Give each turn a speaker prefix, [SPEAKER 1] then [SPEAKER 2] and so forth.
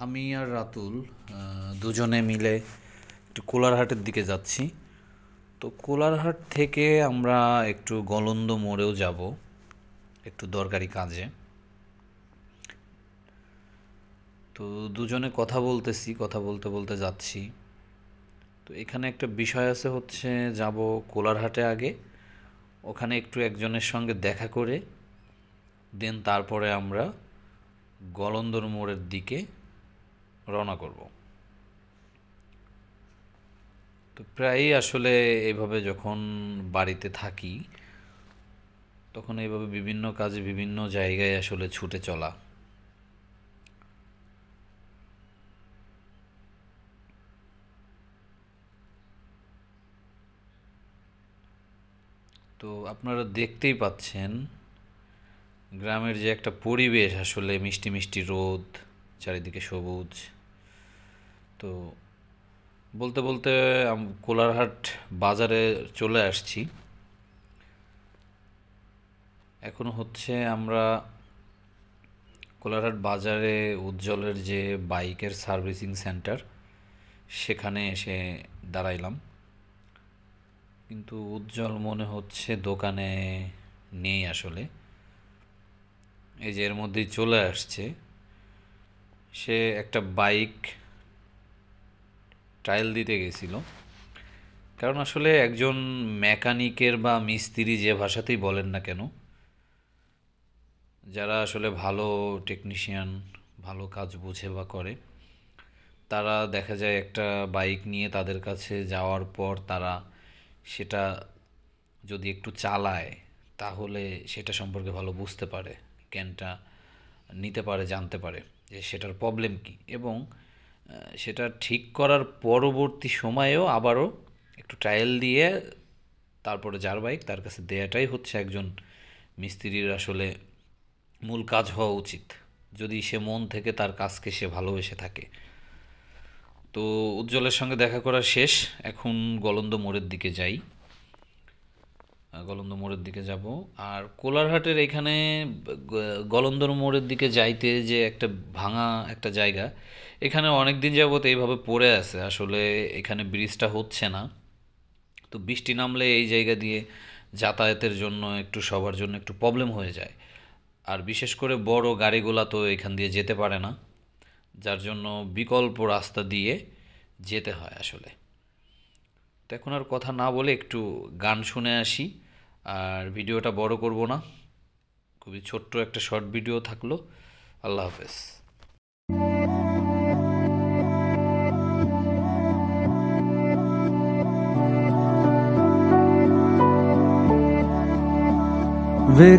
[SPEAKER 1] আমি আর রাতুল দুজনে মিলে একটু কোলারহাটের দিকে যাচ্ছি। তো কোলারহাট থেকে আমরা একটু গলন্দ মোড়েও যাব একটু দরকারি কাজে। তো দুজনে কথা বলতেছি, কথা বলতে বলতে যাচ্ছি। তো এখানে একটা বিষয় আছে, হচ্ছে যাব কোলারহাটে আগে, ওখানে একটু একজনের সঙ্গে দেখা করে দেন তারপরে আমরা গলন্দর মোড়ের দিকে রওনা করব। তো প্রায়ই আসলে এইভাবে যখন বাড়িতে থাকি তখন এইভাবে বিভিন্ন কাজে বিভিন্ন জায়গায় আসলে ছুটে চলা। তো আপনারা দেখতেই পাচ্ছেন গ্রামের যে একটা পরিবেশ, আসলে মিষ্টি মিষ্টি রোদ, চারিদিকে সবুজ। তো বলতে বলতে কোলারহাট বাজারে চলে আসছি। এখন হচ্ছে আমরা কোলারহাট বাজারে উজ্জ্বলের যে বাইকের সার্ভিসিং সেন্টার, সেখানে এসে দাঁড়াইলাম, কিন্তু উজ্জ্বল মনে হচ্ছে দোকানে নেই আসলে। এই যে এর মধ্যেই চলে আসছে, সে একটা বাইক ট্রায়াল দিতে গেছিল। কারণ আসলে একজন মেকানিকের বা মিস্ত্রি যে ভাষাতেই বলেন না কেন, যারা আসলে ভালো টেকনিশিয়ান, ভালো কাজ বুঝে বা করে, তারা দেখা যায় একটা বাইক নিয়ে তাদের কাছে যাওয়ার পর তারা সেটা যদি একটু চালায় তাহলে সেটা সম্পর্কে ভালো বুঝতে পারে, জ্ঞানটা নিতে পারে, জানতে পারে যে সেটার প্রবলেম কী, এবং সেটা ঠিক করার পরবর্তী সময়েও আবারও একটু ট্রায়াল দিয়ে তারপরে যার বাইক তার কাছে দেয়াটাই হচ্ছে একজন মিস্ত্রির আসলে মূল কাজ হওয়া উচিত, যদি সে মন থেকে তার কাজকে সে ভালোবেসে থাকে। তো উজ্জ্বলের সঙ্গে দেখা করা শেষ, এখন গলন্দ মোড়ের দিকে যাই, গলন্দ মোড়ের দিকে যাব। আর কোলারহাটের এখানে গলন্দর মোড়ের দিকে যাইতে যে একটা ভাঙা একটা জায়গা, এখানে অনেক দিন যাবত এইভাবে পড়ে আছে, আসলে এখানে ব্রিজটা হচ্ছে না। তো বৃষ্টি নামলে এই জায়গা দিয়ে যাতায়াতের জন্য একটু সবার জন্য একটু প্রবলেম হয়ে যায়, আর বিশেষ করে বড় গাড়িগুলা তো এখান দিয়ে যেতে পারে না, যার জন্য বিকল্প রাস্তা দিয়ে যেতে হয় আসলে। তো এখন আর কথা না বলে একটু গান শুনে আসি, আর ভিডিওটা বড় করব না, খুবই ছোট্ট একটা শর্ট ভিডিও থাকলো। আল্লাহ হাফেজ।
[SPEAKER 2] वे